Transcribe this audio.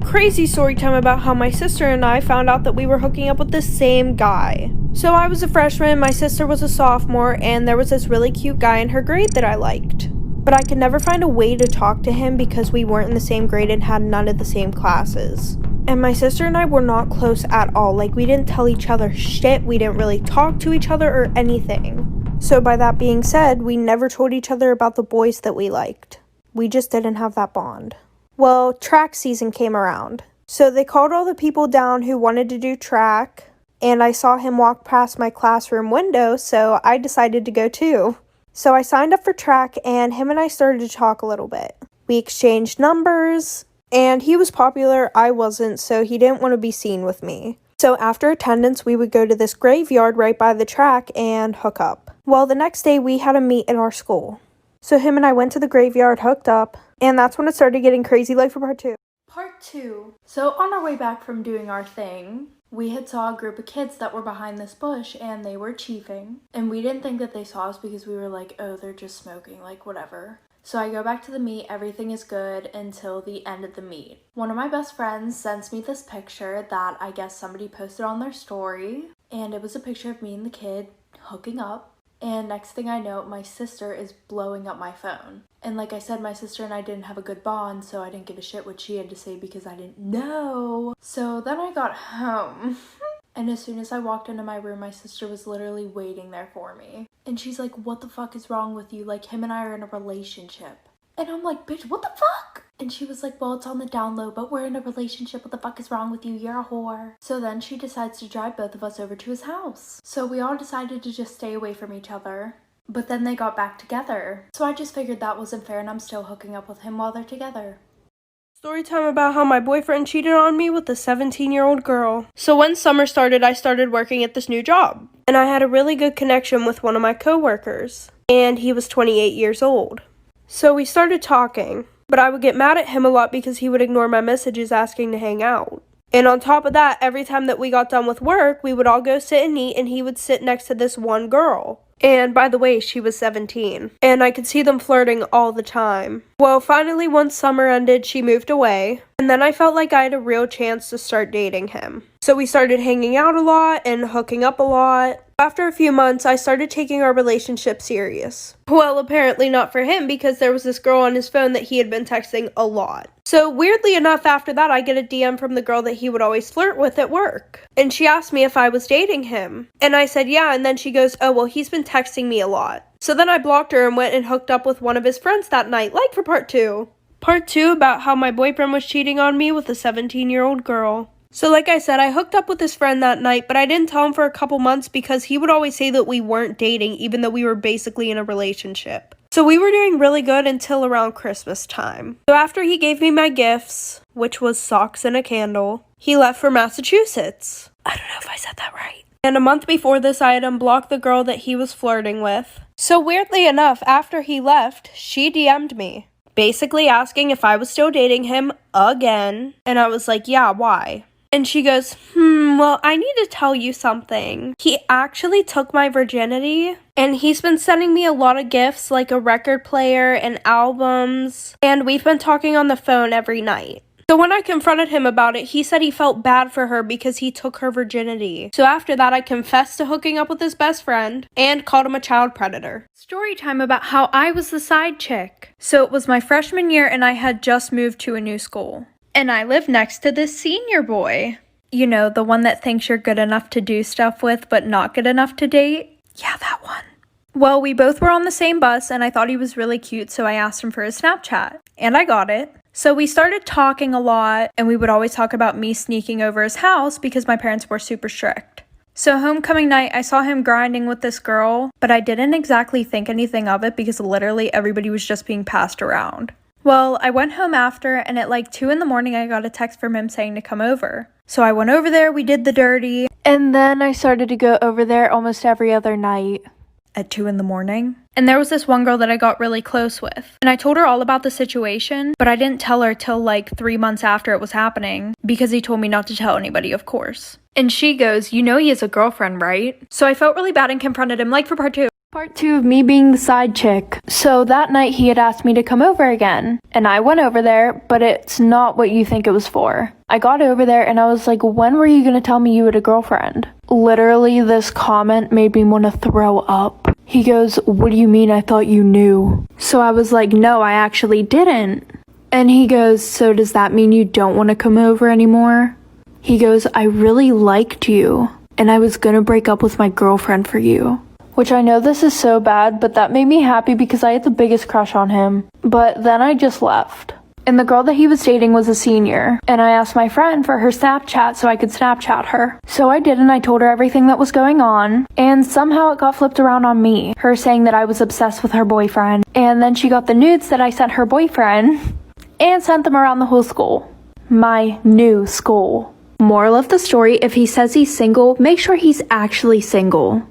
Crazy story time about how my sister and I found out that we were hooking up with the same guy. So I was a freshman, my sister was a sophomore, and there was this really cute guy in her grade that I liked. But I could never find a way to talk to him because we weren't in the same grade and had none of the same classes. And my sister and I were not close at all. Like, we didn't tell each other shit, we didn't really talk to each other or anything. So by that being said, we never told each other about the boys that we liked. We just didn't have that bond. Well, track season came around. So they called all the people down who wanted to do track, and I saw him walk past my classroom window, so I decided to go too. So I signed up for track, and him and I started to talk a little bit. We exchanged numbers, and he was popular, I wasn't, so he didn't want to be seen with me. So after attendance, we would go to this graveyard right by the track and hook up. Well, the next day we had a meet at our school. So him and I went to the graveyard, hooked up, and that's when it started getting crazy, like for part 2. Part 2. So on our way back from doing our thing, we had saw a group of kids that were behind this bush and they were chiefing. And we didn't think that they saw us because we were like, oh, they're just smoking, like whatever. So I go back to the meet, everything is good until the end of the meet. One of my best friends sends me this picture that I guess somebody posted on their story. And it was a picture of me and the kid hooking up. And next thing I know, my sister is blowing up my phone. And like I said, my sister and I didn't have a good bond, so I didn't give a shit what she had to say because I didn't know. So then I got home. And as soon as I walked into my room, my sister was literally waiting there for me. And she's like, what the fuck is wrong with you? Like, him and I are in a relationship. And I'm like, bitch, what the fuck? And she was like, well, it's on the down low, but we're in a relationship. What the fuck is wrong with you? You're a whore. So then she decides to drive both of us over to his house. So we all decided to just stay away from each other. But then they got back together. So I just figured that wasn't fair and I'm still hooking up with him while they're together. Story time about how my boyfriend cheated on me with a 17-year-old girl. So when summer started, I started working at this new job. And I had a really good connection with one of my coworkers. And he was 28 years old. So we started talking. But I would get mad at him a lot because he would ignore my messages asking to hang out. And on top of that, every time that we got done with work, we would all go sit and eat, and he would sit next to this one girl. And by the way, she was 17. And I could see them flirting all the time. Well, finally, once summer ended, she moved away. And then I felt like I had a real chance to start dating him. So we started hanging out a lot and hooking up a lot. After a few months, I started taking our relationship serious. Well, apparently not for him because there was this girl on his phone that he had been texting a lot. So weirdly enough, after that, I get a DM from the girl that he would always flirt with at work. And she asked me if I was dating him. And I said, yeah, and then she goes, oh, well, he's been texting me a lot. So then I blocked her and went and hooked up with one of his friends that night, like for part 2. Part 2 about how my boyfriend was cheating on me with a 17-year-old girl. So like I said, I hooked up with his friend that night, but I didn't tell him for a couple months because he would always say that we weren't dating, even though we were basically in a relationship. So we were doing really good until around Christmas time. So after he gave me my gifts, which was socks and a candle, he left for Massachusetts. I don't know if I said that right. And a month before this, I had unblocked the girl that he was flirting with. So weirdly enough, after he left, she DM'd me, basically asking if I was still dating him again. And I was like, yeah, why? And she goes, well, I need to tell you something. He actually took my virginity, and he's been sending me a lot of gifts, like a record player and albums, and we've been talking on the phone every night. So when I confronted him about it, he said he felt bad for her because he took her virginity. So after that, I confessed to hooking up with his best friend and called him a child predator. Story time about how I was the side chick. So it was my freshman year, and I had just moved to a new school. And I live next to this senior boy. You know, the one that thinks you're good enough to do stuff with, but not good enough to date? Yeah, that one. Well, we both were on the same bus, and I thought he was really cute, so I asked him for his Snapchat. And I got it. So we started talking a lot, and we would always talk about me sneaking over his house because my parents were super strict. So homecoming night, I saw him grinding with this girl, but I didn't exactly think anything of it because literally everybody was just being passed around. Well, I went home after, and at like 2 in the morning, I got a text from him saying to come over. So I went over there, we did the dirty, and then I started to go over there almost every other night at 2 in the morning. And there was this one girl that I got really close with. And I told her all about the situation, but I didn't tell her till like 3 months after it was happening because he told me not to tell anybody, of course. And she goes, you know he has a girlfriend, right? So I felt really bad and confronted him like for part 2. Part 2 of me being the side chick. So that night he had asked me to come over again, and I went over there, but it's not what you think it was for. I got over there and I was like, when were you gonna tell me you had a girlfriend? Literally, this comment made me want to throw up. He goes, what do you mean? I thought you knew. So I was like, no, I actually didn't. And he goes, so does that mean you don't want to come over anymore? He goes, I really liked you, and I was gonna break up with my girlfriend for you. Which I know this is so bad, but that made me happy because I had the biggest crush on him. But then I just left. And the girl that he was dating was a senior, and I asked my friend for her Snapchat so I could Snapchat her. So I did, and I told her everything that was going on, and somehow it got flipped around on me, her saying that I was obsessed with her boyfriend. And then she got the nudes that I sent her boyfriend, and sent them around the whole school. My new school. Moral of the story, if he says he's single, make sure he's actually single.